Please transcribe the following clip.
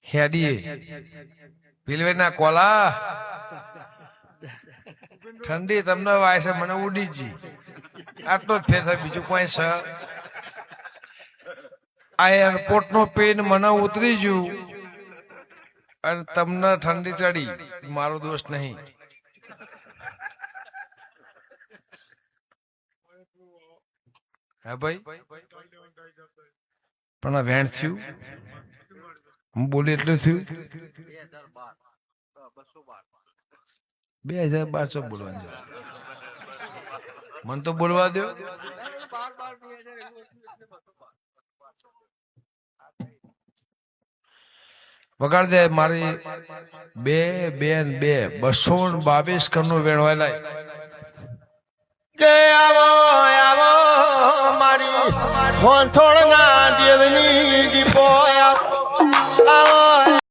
હેડીએ પીલવેના Cola ઠંડી તમને Y છે મને ઉડી જી આટલો જ ફેર થાય બીજું કોઈ છે આ એરપોર્ટ નો પેન મને ઉતરી ગયું અને તમને ઠંડી ચડી મારો દોષ નહીં હા ભાઈ પણ વેણ થયું હું બોલી એટલું થયું 2012 બોલવાનું છે મને તો બોલવા દો વગાડ દે મારી 222 કરનું વેણવાય કે આવો આવો મારી હોંથોળના દેવની દીપો